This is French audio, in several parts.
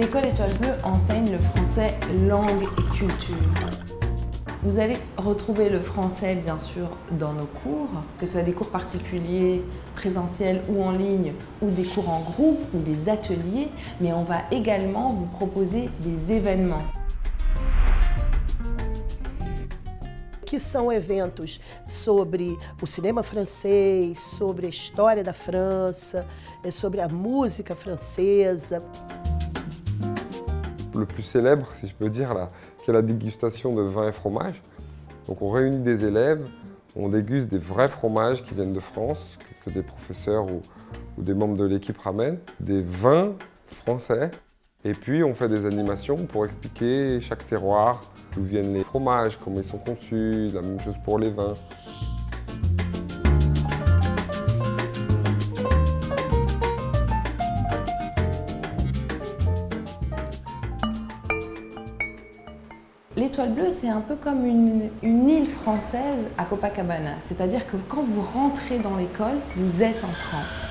L'école Étoile Bleue enseigne le français langue et culture. Vous allez retrouver le français, bien sûr, dans nos cours, que ce soit des cours particuliers, présentiels ou en ligne, ou des cours en groupe, ou des ateliers, mais on va également vous proposer des événements. Que são eventos sobre o cinema francês, sobre a história da França, sobre a música francesa. Le plus célèbre, si je peux dire, là, qui est la dégustation de vin et fromage. Donc on réunit des élèves, on déguste des vrais fromages qui viennent de France, que des professeurs ou des membres de l'équipe ramènent, des vins français. Et puis on fait des animations pour expliquer chaque terroir, d'où viennent les fromages, comment ils sont conçus, la même chose pour les vins. L'Étoile Bleue, c'est un peu comme une île française à Copacabana. C'est-à-dire que quand vous rentrez dans l'école, vous êtes en France.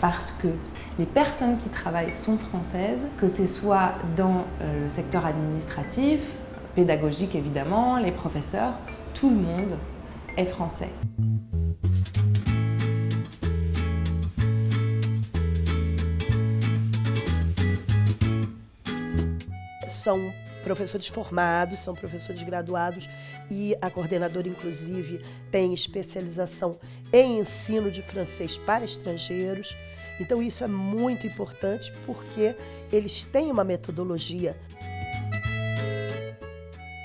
Parce que les personnes qui travaillent sont françaises, que ce soit dans le secteur administratif, pédagogique évidemment, les professeurs, tout le monde est français. São professores formados, são professores graduados e a coordenadora, inclusive, tem especialização em ensino de francês para estrangeiros. Então isso é muito importante porque eles têm uma metodologia.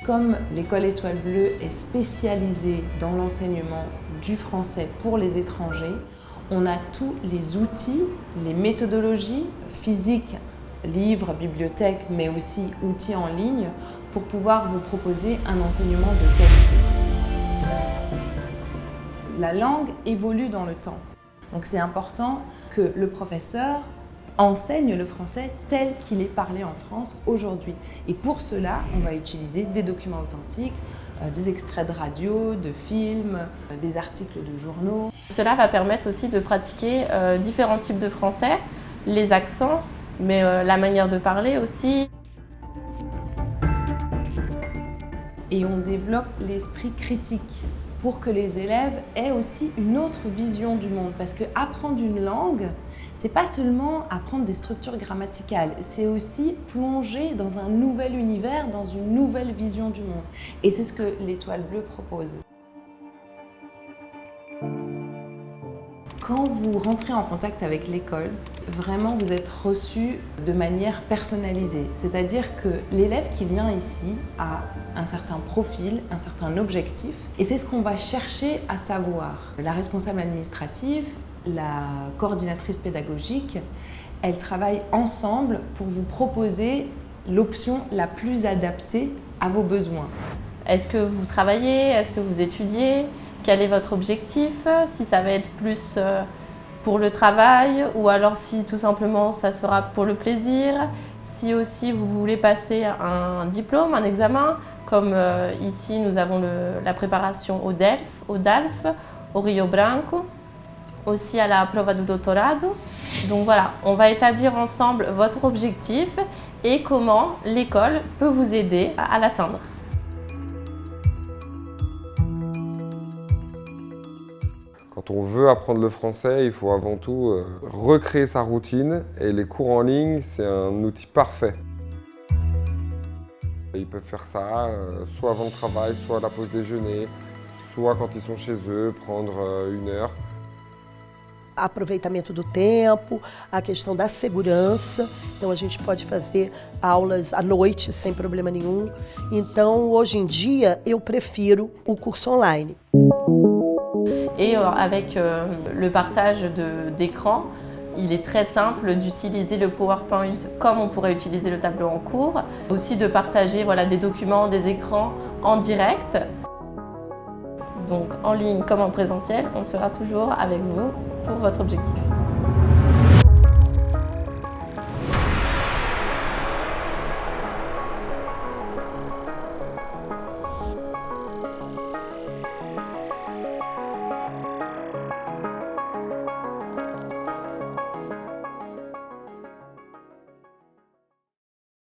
Comme l'école Étoile Bleue est spécialisée dans l'enseignement du français pour les étrangers, on a tous les outils, les méthodologies physiques, livres, bibliothèques, mais aussi outils en ligne pour pouvoir vous proposer un enseignement de qualité. La langue évolue dans le temps, donc c'est important que le professeur enseigne le français tel qu'il est parlé en France aujourd'hui. Et pour cela, on va utiliser des documents authentiques, des extraits de radio, de films, des articles de journaux. Cela va permettre aussi de pratiquer différents types de français, les accents, mais la manière de parler aussi. Et on développe l'esprit critique pour que les élèves aient aussi une autre vision du monde. Parce que apprendre une langue, c'est pas seulement apprendre des structures grammaticales, c'est aussi plonger dans un nouvel univers, dans une nouvelle vision du monde. Et c'est ce que l'Étoile Bleue propose. Quand vous rentrez en contact avec l'école, vraiment vous êtes reçu de manière personnalisée. C'est-à-dire que l'élève qui vient ici a un certain profil, un certain objectif, et c'est ce qu'on va chercher à savoir. La responsable administrative, la coordinatrice pédagogique, elles travaillent ensemble pour vous proposer l'option la plus adaptée à vos besoins. Est-ce que vous travaillez? Est-ce que vous étudiez? Quel est votre objectif? Si ça va être plus pour le travail ou alors si tout simplement ça sera pour le plaisir. Si aussi vous voulez passer un diplôme, un examen, comme ici nous avons la préparation au DELF, au Rio Branco, aussi à la prova do doutorado. Donc voilà, on va établir ensemble votre objectif et comment l'école peut vous aider à l'atteindre. Quand on veut apprendre le français, il faut avant tout recréer sa routine et les cours en ligne, c'est un outil parfait. Ils peuvent faire ça soit avant le travail, soit à la pause déjeuner, soit quand ils sont chez eux, prendre une heure. Aproveitamento do tempo, a questão da segurança. Então a gente pode fazer aulas à noite sem problema nenhum. Então hoje em dia eu prefiro o curso online. Et avec le partage d'écran, il est très simple d'utiliser le PowerPoint comme on pourrait utiliser le tableau en cours. Aussi de partager des documents, des écrans en direct. Donc en ligne comme en présentiel, on sera toujours avec vous pour votre objectif.